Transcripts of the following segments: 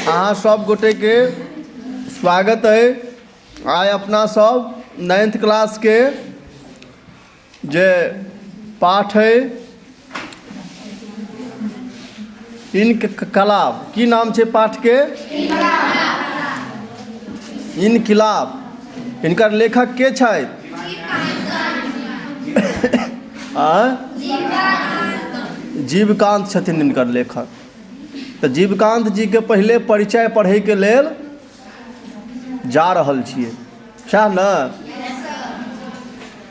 अहाँ सब गोटे के स्वागत है। आइ अपना सब 9th क्लास के जे पाठ है इनकलाब, की नाम छै पाठ के? इनकलाब। इनकर लेखक के छथि? जीवकांत छथिन इनकर लेखक। तो जीवकांत जी के पहले परिचय पढ़े के लेल जा रहल छियै, सएह न?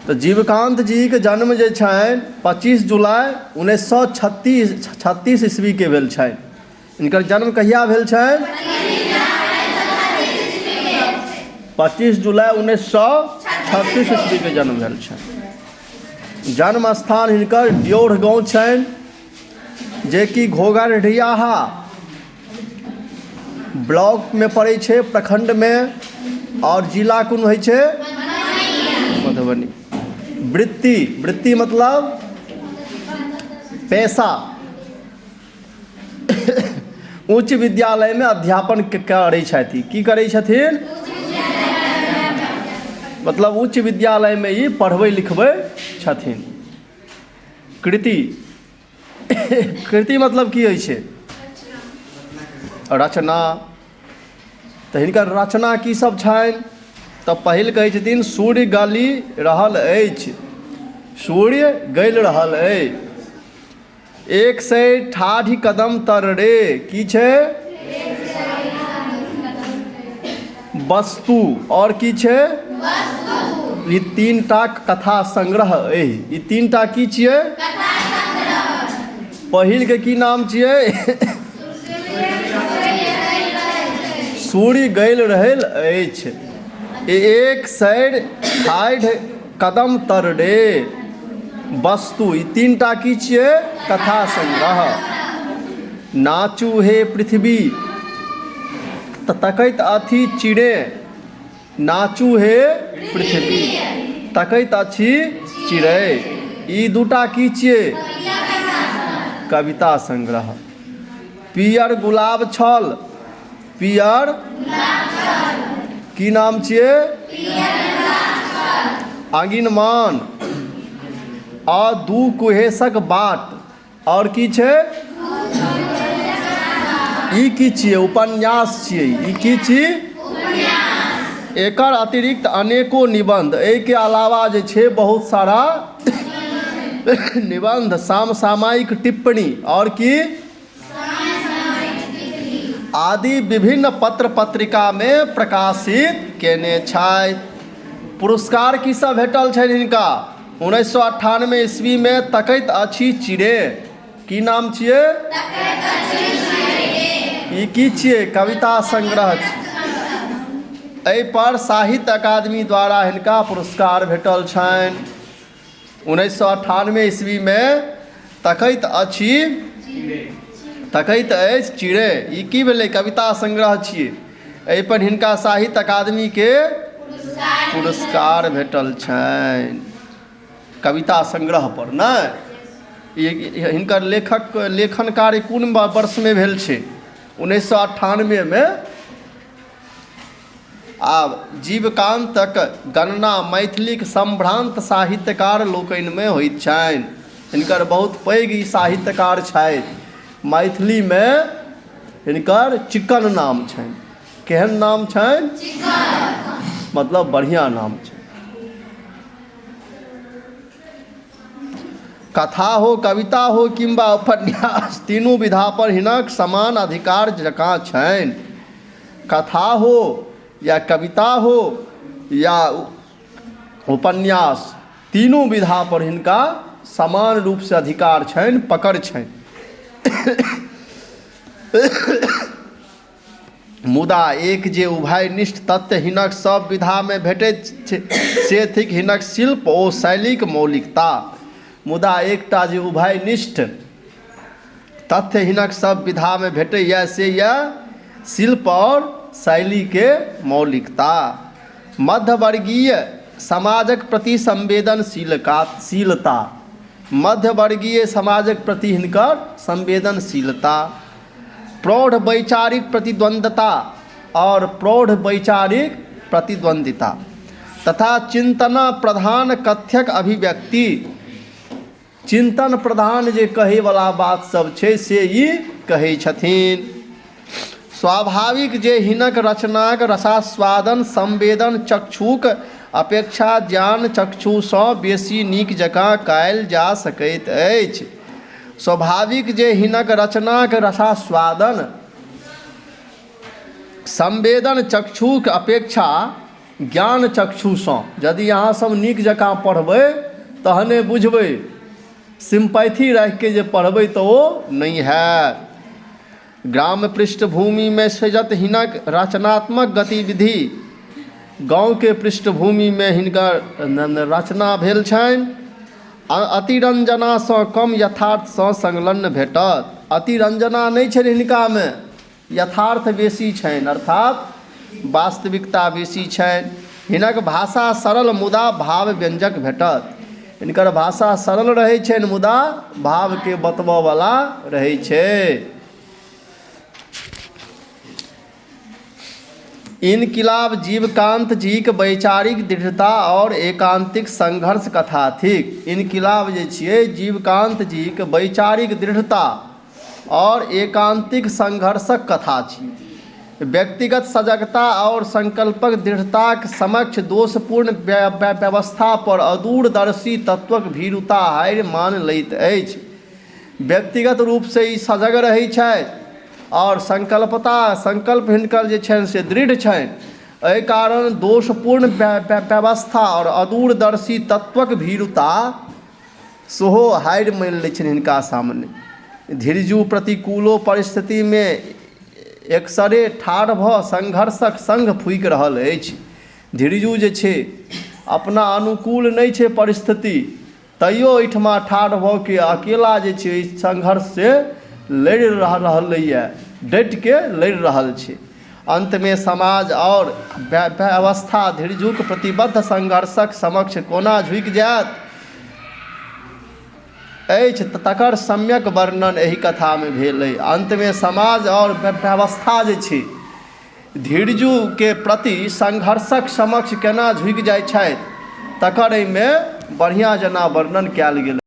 तो जीवकांत जी के जन्म जे छनि 25 जुलाई 1936 ईस्वी के भेल छनि। इनकर जन्म कहिया भेल छनि? 25 जुलाई 1936 ईस्वी के जन्म भेल छनि। जन्म स्थान हिनकर ड्योढ़ गाँव छनि, जे कि घोघरडियाहा ब्लॉक में पड़ै छै, प्रखंड में, और जिला कोन होइ छै? मधुबनी। वृत्ति मतलब पैसा। उच्च विद्यालय में अध्यापन करै छथि। की करै छथिन? मतलब उच्च विद्यालय में ही पढ़बै लिखबै छथिन। कृति मतलब की होइ छै? रचना। तो हिनकर रचना की सब छनि? तो पहिल कहै छथिन सूर्य गलि रहल अछि, सूर्य गलि रहल अछि। 168 कदम तर रे, की छै? वस्तु। और की छै? ई 3टा कथा संग्रह अछि। ई 3टा की छियै? पहिल के की नाम छियै? सूर्य गलि रहल अछि। 168 कदम तर रे, वस्तु। ई 3टा की छियै? कथा संग्रह। नाचू हे पृथ्वी तकैत अथि चिड़े, नाचू हे पृथ्वी तकैत अछि चिड़ै। ई 2टा की छियै? कविता संग्रह। पियर गुलाब छल, पियर की नाम छियै? आगिनमान। आ दू कुहेसक बाट। और की छै? ई की छियै? उपन्यास छियै। ई की छी? एकर अतिरिक्त अनेको निबंध, एहि के अलावा जे छै बहुत सारा निबंध, समसामयिक टिप्पणी और की आदि विभिन्न पत्र पत्रिका में प्रकाशित केने छथि। पुरस्कार की सब भेटल छनि हिनका? 1998 ईस्वी में तकैत अछि चिड़े। की नाम छियै? ई की छियै? कविता संग्रह छै। एहि पर साहित्य अकादमी द्वारा हिनका पुरस्कार भेटल छनि। 1998 ईस्वी में तकैत अछि चिड़े। ई की भेलै? कविता संग्रह छियै। एहि पर हिनका साहित्य अकादमी के पुरस्कार भेटल छनि, कविता संग्रह पर न। हिनकर लेखन कार्य कोन वर्ष में भेल छै? 1998 में। आब जीवकांतक गणना मैथिलीक सम्भ्रांत साहित्यकार लोकनि में होइत छनि। हिनकर बहुत पैघ ई साहित्यकार छथि। मैथिली में हिनकर चिक्कन नाम छनि। केहन नाम छनि? चिक्कन। मतलब बढ़िया नाम छै। कथा हो, कविता हो किंबा उपन्यास, तीनू विधा पर हिनक समान अधिकार जकाँ छनि। कथा हो या कविता हो या उपन्यास, तीनों विधा पर हिनका समान रूप से अधिकार छनि, पकड़ छनि। मुदा एक जे उभयनिष्ठ तथ्य हिनक सब विधा में भेटैत छै से थिक हिनक शिल्प ओ शैलीक मौलिकता। मुदा एकटा जे उभयनिष्ठ तथ्य हिनक सब विधा में भेटैया से यह शिल्प और शैली के मौलिकता। मध्यवर्गीय समाजक प्रति संवेदनशीलता। मध्यवर्गीय समाजक प्रति हिनकर संवेदनशीलता। प्रौढ़ वैचारिक प्रतिद्वंद्विता और प्रौढ़ वैचारिक प्रतिद्वंद्विता तथा चिंतना प्रधान कथ्यक अभिव्यक्ति। चिंतन प्रधान जे कहे वाला बात सब छै से ई कहै छथिन। स्वाभाविक जे हिनक रचनाक रसास्वादन संवेदन चक्षुक अपेक्षा ज्ञान चक्षुसँ बेसी नीक जकाँ कयल जा सकैत अछि। स्वाभाविक जे हिनक रचनाक रसास्वादन संवेदन चक्षुक अपेक्षा ज्ञान चक्षुसँ, यदि अहाँ सब नीक जकाँ पढ़बै तहने बुझबै, सिंपैथी राखि के जे पढ़बै तऽ ओ नहीं है। ग्राम पृष्ठभूमि में सृजत हिनक रचनात्मक गतिविधि, गाँव के पृष्ठभूमि में हिनकर रचना भेल छनि। अतिरंजनासँ कम यथार्थसँ संलग्न भेटत। अतिरंजना नहीं छनि हिनकामे, यथार्थ बेसी छनि, अर्थात वास्तविकता बेसी छनि। हिनक भाषा सरल मुदा भाव व्यंजक भेटत। हिनकर भाषा सरल रहै छनि मुदा भाव के बतबऽ वाला रहै छै। इनकिलाब जीवकांत जी के वैचारिक दृढ़ता और एकांतिक संघर्ष कथा थिक। इनकिलाब जे छियै जीवकांत जी के वैचारिक दृढ़ता और एकांतिक संघर्षक कथा छी। व्यक्तिगत सजगता और संकल्पक दृढ़ताक समक्ष दोषपूर्ण व्यवस्था पर अदूरदर्शी तत्वक भीरुता हारि मान लैत अछि। व्यक्तिगत रूप से ई सजग रहै छथि और संकल्प हिनकर जे छनि से दृढ़ छनि। एहि कारण दोषपूर्ण व्यवस्था और अदूरदर्शी तत्वक भीरुता सेहो हारि मान लै छनि हिनका सामने। धीरजू प्रतिकूलो परिस्थिति में एकसरे ठाढ़ भऽ संघर्षक संग फूकि रहल अछि। धीरजू जे छै अपना अनुकूल नहीं छै परिस्थिति, तैयो एहिठमा ठाढ़ भऽ के अकेला जे छै संघर्ष से लड़ि रहलैए, डटि के लड़ि रहल छै। अंत में समाज और व्यवस्था धीरजूक प्रतिबद्ध संघर्षक समक्ष कोना झुकि जायत अछि तकर सम्यक वर्णन एहि कथा में भेल अछि। अंत में समाज और व्यवस्था जे छै धीरजू के प्रति संघर्षक समक्ष केना झुकि जाइ छथि तकर एहिमे बढ़िआँ जेना वर्णन कयल गेल।